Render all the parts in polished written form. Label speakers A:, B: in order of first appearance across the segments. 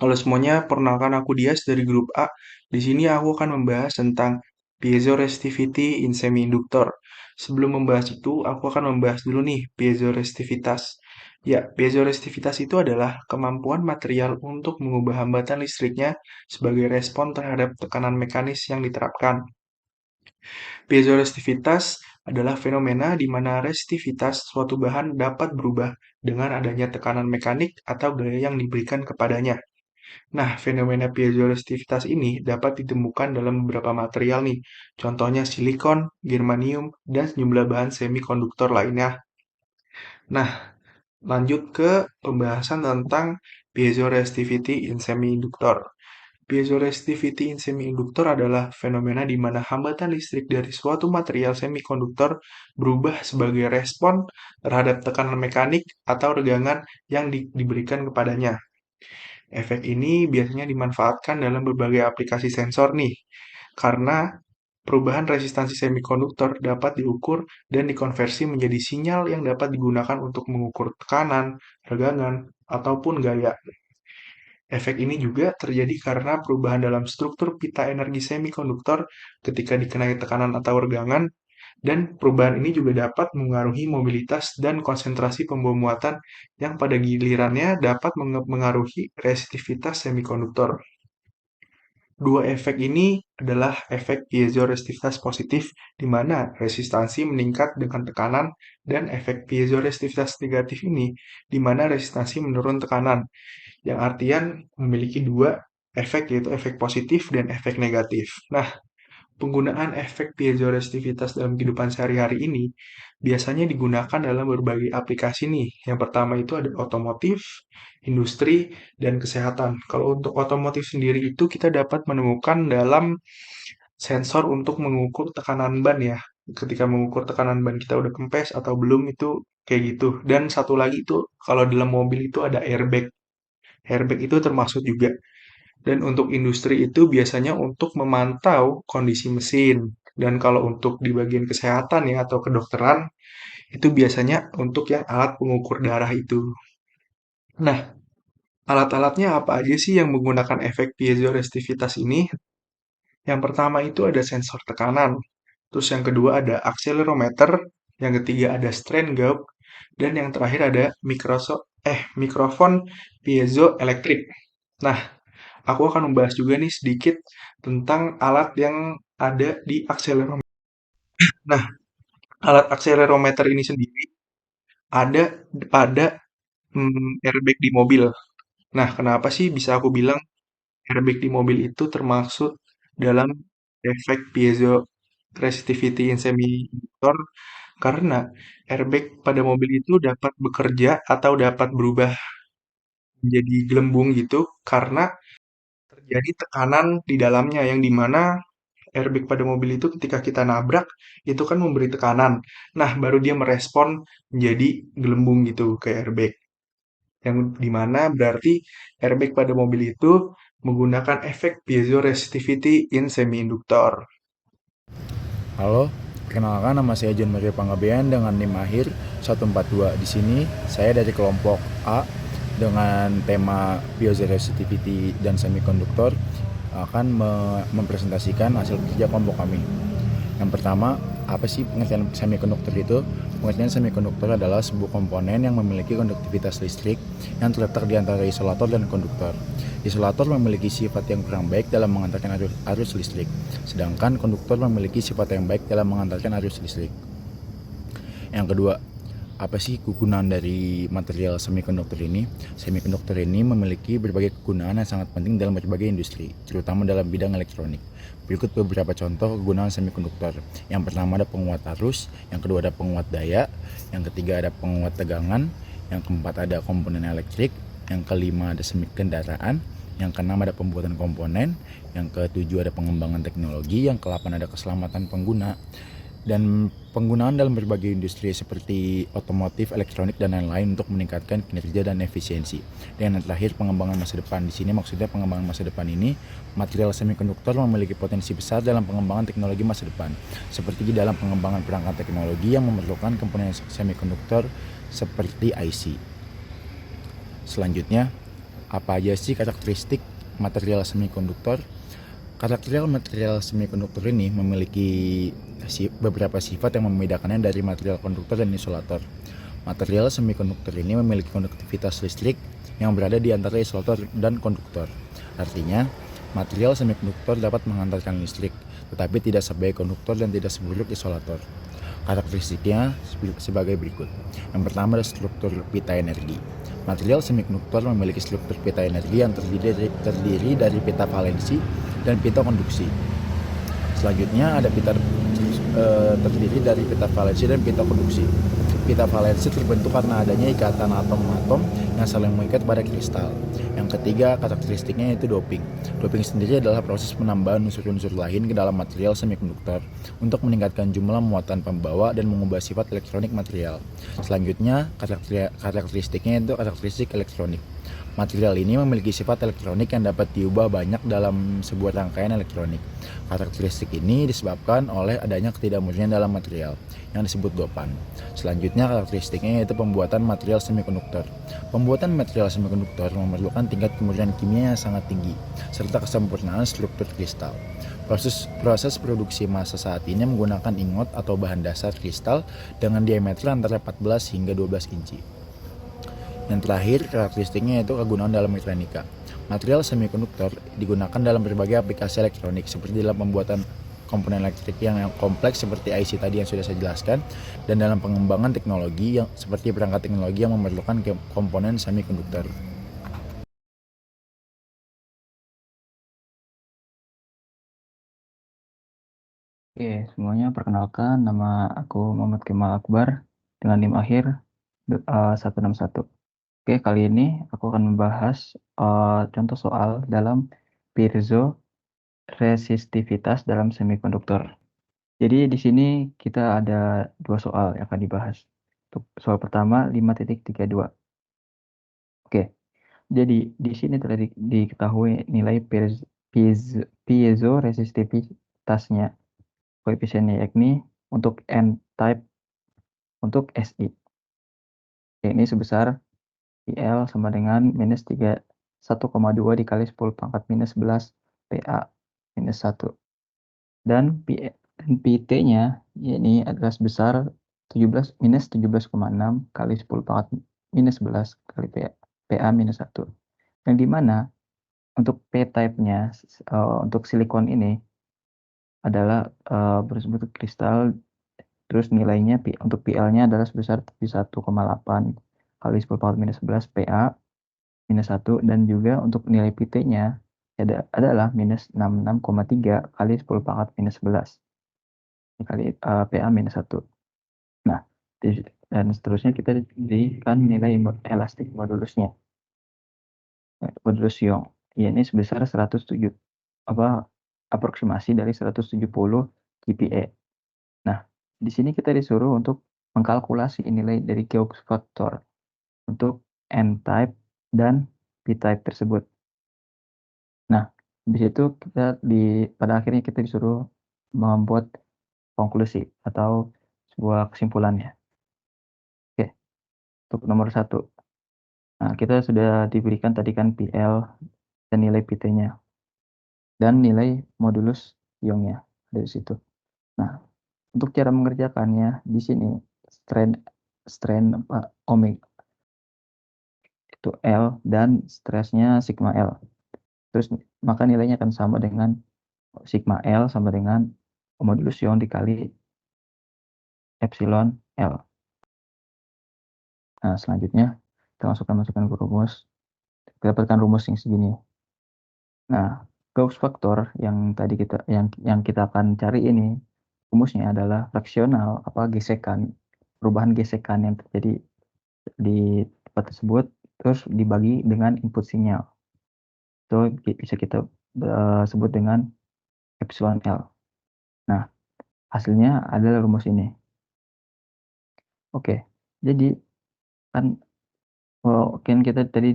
A: Halo semuanya, perkenalkan aku Dias dari grup A. Di sini aku akan membahas tentang piezoresistivity in semiconductor. Sebelum membahas itu, aku akan membahas dulu nih piezoresistivitas. Ya, piezoresistivitas itu adalah kemampuan material untuk mengubah hambatan listriknya sebagai respon terhadap tekanan mekanis yang diterapkan. Piezoresistivitas adalah fenomena di mana resistivitas suatu bahan dapat berubah dengan adanya tekanan mekanik atau gaya yang diberikan kepadanya. Nah, fenomena piezoelastisitas ini dapat ditemukan dalam beberapa material nih, contohnya silikon, germanium, dan sejumlah bahan semikonduktor lainnya. Nah, lanjut ke pembahasan tentang piezoresistivity in semiconductor. Piezoresistivity in semiconductor adalah fenomena di mana hambatan listrik dari suatu material semikonduktor berubah sebagai respon terhadap tekanan mekanik atau regangan yang diberikan kepadanya. Efek ini biasanya dimanfaatkan dalam berbagai aplikasi sensor nih, karena perubahan resistansi semikonduktor dapat diukur dan dikonversi menjadi sinyal yang dapat digunakan untuk mengukur tekanan, regangan, ataupun gaya. Efek ini juga terjadi karena perubahan dalam struktur pita energi semikonduktor ketika dikenai tekanan atau regangan, dan perubahan ini juga dapat mengaruhi mobilitas dan konsentrasi pembawa muatan yang pada gilirannya dapat mengaruhi resistivitas semikonduktor. Dua efek ini adalah efek piezoresistitivitas positif, di mana resistansi meningkat dengan tekanan, dan efek piezoresistitivitas negatif ini, di mana resistansi menurun tekanan, yang artian memiliki dua efek, yaitu efek positif dan efek negatif. Nah, penggunaan efek piezoresitivitas dalam kehidupan sehari-hari ini biasanya digunakan dalam berbagai aplikasi nih. Yang pertama itu ada otomotif, industri, dan kesehatan. Kalau untuk otomotif sendiri itu kita dapat menemukan dalam sensor untuk mengukur tekanan ban ya. Ketika mengukur tekanan ban kita udah kempes atau belum itu kayak gitu. Dan satu lagi itu kalau dalam mobil itu ada airbag. Airbag itu termasuk juga. Dan untuk industri itu biasanya untuk memantau kondisi mesin. Dan kalau untuk di bagian kesehatan ya atau kedokteran, itu biasanya untuk yang alat pengukur darah itu. Nah, alat-alatnya apa aja sih yang menggunakan efek piezoresitivitas ini? Yang pertama itu ada sensor tekanan. Terus yang kedua ada accelerometer. Yang ketiga ada strain gauge. Dan yang terakhir ada mikrofon piezoelektrik. Nah, aku akan membahas juga nih sedikit tentang alat yang ada di akselerometer. Nah, alat akselerometer ini sendiri ada pada airbag di mobil. Nah, kenapa sih bisa aku bilang airbag di mobil itu termasuk dalam efek piezo resistivity in semiconductor? Karena airbag pada mobil itu dapat bekerja atau dapat berubah menjadi gelembung gitu karena terjadi tekanan di dalamnya yang dimana airbag pada mobil itu ketika kita nabrak itu kan memberi tekanan. Nah, baru dia merespon menjadi gelembung gitu ke airbag. Yang dimana berarti airbag pada mobil itu menggunakan efek piezoresistivity in semiconductor.
B: Halo, perkenalkan nama saya John Mario Panggabean dengan NIM akhir 142. Di sini saya dari kelompok A dengan tema Piezoresistivity dan Semikonduktor akan mempresentasikan hasil kerja kelompok kami. Yang pertama, apa sih pengertian semikonduktor itu? Pengertian semikonduktor adalah sebuah komponen yang memiliki konduktivitas listrik yang terletak di antara isolator dan konduktor. Isolator memiliki sifat yang kurang baik dalam mengantarkan arus listrik, sedangkan konduktor memiliki sifat yang baik dalam mengantarkan arus listrik. Yang kedua, apa sih kegunaan dari material semikonduktor ini? Semikonduktor ini memiliki berbagai kegunaan yang sangat penting dalam berbagai industri, terutama dalam bidang elektronik. Berikut beberapa contoh kegunaan semikonduktor. Yang pertama ada penguat arus, yang kedua ada penguat daya, yang ketiga ada penguat tegangan, yang keempat ada komponen elektrik, yang kelima ada semik kendaraan, yang keenam ada pembuatan komponen, yang ketujuh ada pengembangan teknologi, yang kedelapan ada keselamatan pengguna, dan penggunaan dalam berbagai industri seperti otomotif, elektronik, dan lain-lain untuk meningkatkan kinerja dan efisiensi. Dan yang terakhir pengembangan masa depan. Di sini maksudnya pengembangan masa depan ini material semikonduktor memiliki potensi besar dalam pengembangan teknologi masa depan, seperti di dalam pengembangan perangkat teknologi yang memerlukan komponen semikonduktor seperti IC. Selanjutnya, Apa aja sih karakteristik material semikonduktor? Karakteristik material semikonduktor ini memiliki beberapa sifat yang membedakannya dari material konduktor dan isolator. Material semikonduktor ini memiliki konduktivitas listrik yang berada di antara isolator dan konduktor. Artinya, material semikonduktor dapat menghantarkan listrik, tetapi tidak sebaik konduktor dan tidak seburuk isolator. Karakteristiknya sebagai berikut. Yang pertama adalah struktur pita energi. Material semikonduktor memiliki struktur pita energi yang terdiri dari pita valensi dan pita konduksi. Selanjutnya ada pita terdiri dari pita valensi dan pita konduksi. Pita valensi terbentuk karena adanya ikatan atom-atom yang saling mengikat pada kristal. Yang ketiga, karakteristiknya yaitu doping. Doping sendiri adalah proses penambahan unsur-unsur lain ke dalam material semikonduktor untuk meningkatkan jumlah muatan pembawa dan mengubah sifat elektronik material. Selanjutnya, karakteristiknya yaitu karakteristik elektronik. Material ini memiliki sifat elektronik yang dapat diubah banyak dalam sebuah rangkaian elektronik. Karakteristik ini disebabkan oleh adanya ketidakmurnian dalam material yang disebut dopan. Selanjutnya karakteristiknya yaitu pembuatan material semikonduktor. Pembuatan material semikonduktor memerlukan tingkat kemurnian kimia yang sangat tinggi serta kesempurnaan struktur kristal. Proses produksi massa saat ini menggunakan ingot atau bahan dasar kristal dengan diameter antara 14 hingga 12 inci. Yang terakhir, karakteristiknya yaitu kegunaan dalam elektronika. Material semikonduktor digunakan dalam berbagai aplikasi elektronik seperti dalam pembuatan komponen elektrik yang kompleks seperti IC tadi yang sudah saya jelaskan, dan dalam pengembangan teknologi yang seperti perangkat teknologi yang memerlukan komponen semikonduktor.
C: Oke, semuanya perkenalkan, nama aku Muhammad Kemal Akbar dengan NIM akhir 161. Oke, kali ini aku akan membahas contoh soal dalam piezo resistivitas dalam semikonduktor. Jadi di sini kita ada dua soal yang akan dibahas. Untuk soal pertama 5.32. Oke, jadi di sini telah diketahui nilai piezo resistivitasnya koefisiennya yakni untuk n-type untuk Si. Ini sebesar IL sama dengan minus 1,2 dikali 10 pangkat minus 11 PA minus 1. Dan PT-nya ini adalah sebesar 17 minus 17,6 kali 10 pangkat minus 11 kali PA minus 1. Yang dimana untuk P-type-nya untuk silikon ini adalah berbentuk kristal. Terus nilainya untuk PL-nya adalah sebesar 1,8 kali 10 pangkat minus 11 PA minus 1, dan juga untuk nilai PT-nya adalah minus 66,3 kali 10 pangkat minus 11 kali PA minus 1. Nah, dan seterusnya kita diberikan nilai elastik modulusnya. Modulus Young. Ini sebesar 107 aproksimasi dari 170 kPa. Nah, di sini kita disuruh untuk mengkalkulasi nilai dari Gauss factor untuk n-type dan p-type tersebut. Nah, di situ pada akhirnya kita disuruh membuat konklusi atau sebuah kesimpulannya. Oke, untuk nomor 1. Nah, kita sudah diberikan tadi kan PL dan nilai PT-nya dan nilai modulus Young-nya dari situ. Nah, untuk cara mengerjakannya di sini strain omega itu L dan stresnya sigma L. Terus maka nilainya akan sama dengan sigma L sama dengan modulus Young dikali epsilon L. Nah, selanjutnya kita masukkan ke rumus. Kita dapatkan rumus yang segini. Nah, Gauss factor yang tadi yang kita akan cari ini rumusnya adalah fraksional perubahan gesekan yang terjadi di tempat tersebut terus dibagi dengan input sinyal. Itu bisa kita sebut dengan epsilon L. Nah, hasilnya adalah rumus ini. Oke, jadi kan kita tadi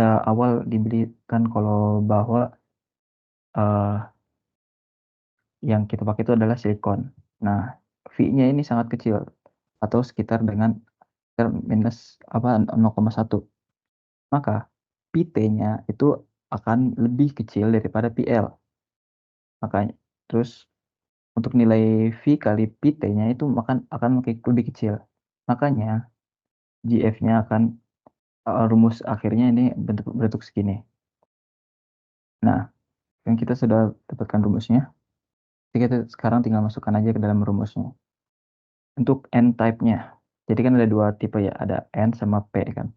C: awal diberikan kalau bahwa yang kita pakai itu adalah silikon. Nah, V-nya ini sangat kecil atau sekitar dengan minus 0,1. Maka PT-nya itu akan lebih kecil daripada PL. Makanya terus untuk nilai V kali PT-nya itu akan lebih kecil. Makanya GF-nya akan rumus akhirnya ini bentuk segini. Nah, yang kita sudah dapatkan rumusnya, kita sekarang tinggal masukkan aja ke dalam rumusnya. Untuk N-type-nya, jadi kan ada dua tipe ya, ada N sama P kan.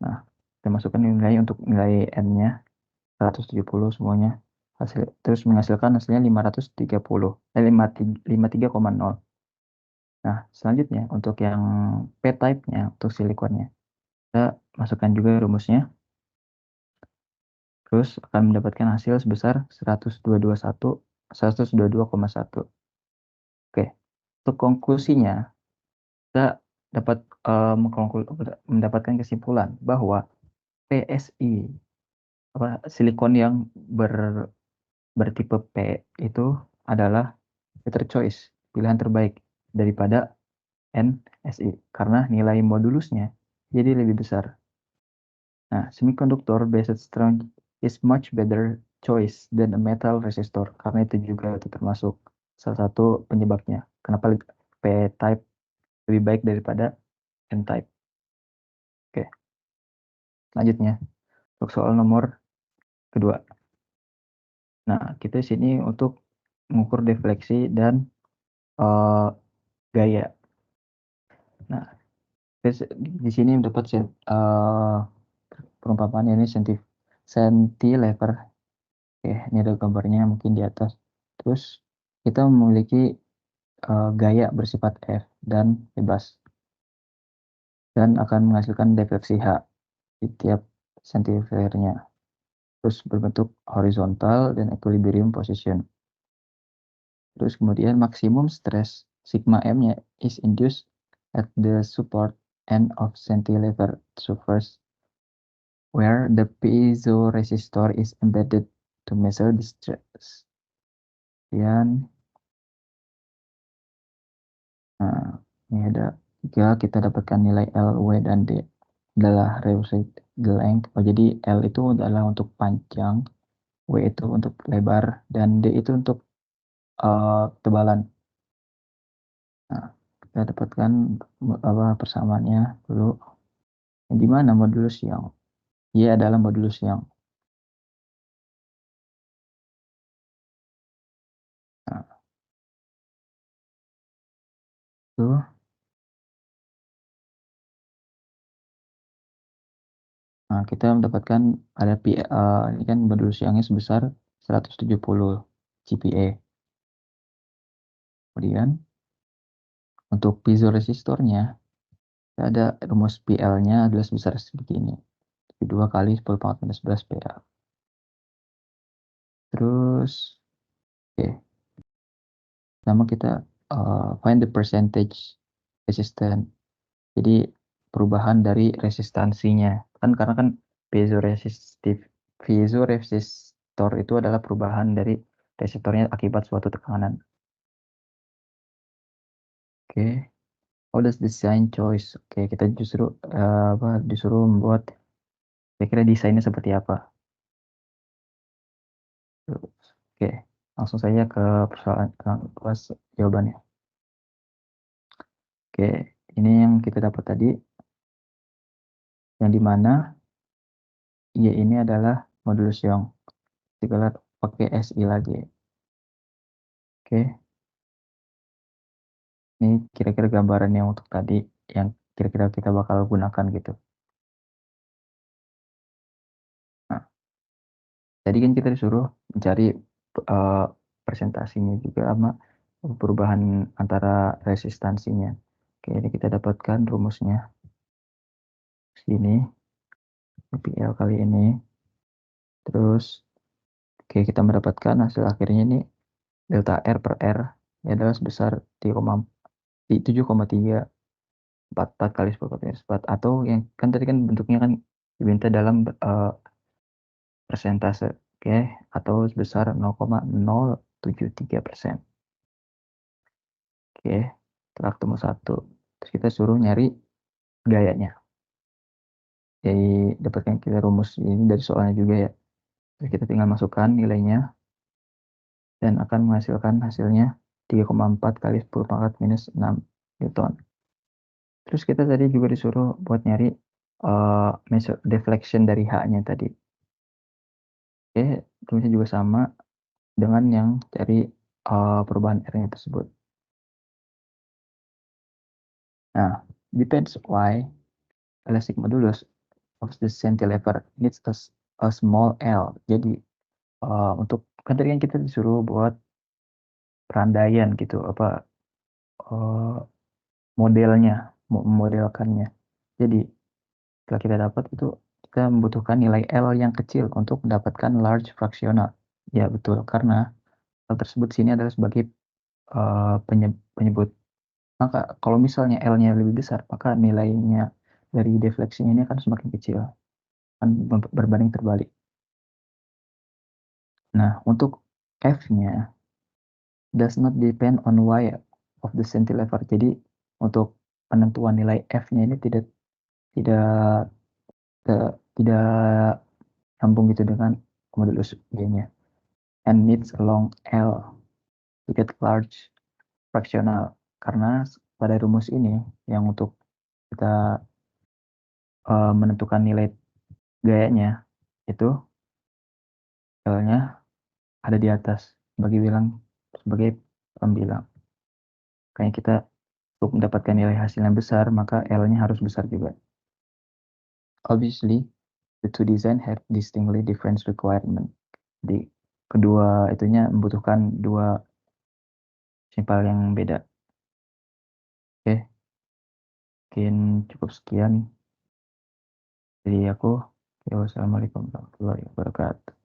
C: Nah, kita masukkan nilai untuk nilai N-nya 170 semuanya. Terus menghasilkan hasilnya 53,0. Nah, selanjutnya untuk yang P-type-nya, untuk silikonnya, kita masukkan juga rumusnya. Terus akan mendapatkan hasil sebesar 122,1. Oke, untuk konklusinya, kita dapat mendapatkan kesimpulan bahwa PSI silikon yang bertipe P itu adalah better choice, pilihan terbaik daripada NSI karena nilai modulusnya jadi lebih besar. Nah, semiconductor based strong is much better choice than a metal resistor karena itu juga termasuk salah satu penyebabnya. Kenapa P-type lebih baik daripada N-type? Oke, selanjutnya untuk soal nomor kedua. Nah, kita di sini untuk mengukur defleksi dan gaya. Nah, di sini mendapat perumpamaan ini cantilever. Oke, ini ada gambarnya mungkin di atas. Terus kita memiliki gaya bersifat F dan bebas dan akan menghasilkan defleksi H di tiap cantilevernya. Terus berbentuk horizontal dan equilibrium position. Terus kemudian maksimum stress sigma M-nya is induced at the support end of cantilever surface where the piezoresistor is embedded to measure the stress. Kemudian, nah, ini ada 3, kita dapatkan nilai L, W, dan D adalah reusite length. Oh, jadi L itu adalah untuk panjang, W itu untuk lebar, dan D itu untuk ketebalan. Nah, kita dapatkan persamaannya dulu. Di mana modulus yang? Y adalah modulus yang. Nah, itu. Nah, kita mendapatkan ada ini kan modulus yangnya sebesar 170 GPa. Kemudian untuk piezoresistornya ada rumus PL-nya adalah sebesar begini. 2 kali 10 pangkat minus 11 PA. Terus, oke. Pertama kita find the percentage resistant. Jadi perubahan dari resistansinya. Karena kan piezoresistor itu adalah perubahan dari resistornya akibat suatu tekanan. Oke. How does design choice? Oke, kita disuruh membuat kira-kira desainnya seperti apa. Oke, langsung saja ke persoalan kelas jawabannya. Oke, ini yang kita dapat tadi, yang dimana Y ini adalah modulus Young. Kita pakai SI lagi. Oke, ini kira-kira gambaran yang untuk tadi, yang kira-kira kita bakal gunakan gitu. Nah, tadi kan kita disuruh mencari presentasinya juga sama perubahan antara resistansinya. Oke, ini kita dapatkan rumusnya. Sini, PL kali ini. Terus, oke, kita mendapatkan hasil akhirnya ini delta R per R ini adalah sebesar 7,344 kali 10⁻⁴, atau yang kan tadi kan bentuknya kan diminta dalam persentase, oke, atau sebesar 0,073%. Oke, telah ketemu 1. Terus kita suruh nyari gayanya. Jadi dapatkan kita rumus ini dari soalnya juga ya. Terus kita tinggal masukkan nilainya dan akan menghasilkan hasilnya 3,4 kali 10 pangkat minus 6 Newton. Terus kita tadi juga disuruh buat nyari measure deflection dari H-nya tadi. Oke, rumusnya juga sama dengan yang dari perubahan R-nya tersebut. Nah, depends why elastic modulus of the cantilever needs a small L. Jadi untuk kan tadi kan kita disuruh buat perandaian gitu apa modelnya, memodelkannya. Jadi setelah kita dapat itu kita membutuhkan nilai L yang kecil untuk mendapatkan large fractional. Ya betul, karena hal tersebut sini adalah sebagai penyebut. Maka kalau misalnya L-nya lebih besar, maka nilainya dari defleksinya ini akan semakin kecil, akan berbanding terbalik. Nah, untuk F-nya does not depend on y of the cantilever. Jadi untuk penentuan nilai F-nya ini tidak tidak nyambung gitu dengan modulus Y-nya. And needs a long L to get large fractional. Karena pada rumus ini yang untuk kita menentukan nilai gayanya itu L-nya ada di atas sebagai pembilang. Kayak kita untuk mendapatkan nilai hasil yang besar, maka L-nya harus besar juga. Obviously, the two design have distinctly different requirement. Di kedua itunya membutuhkan dua simpel yang beda. Oke, mungkin cukup sekian dari aku. Wassalamualaikum warahmatullahi wabarakatuh.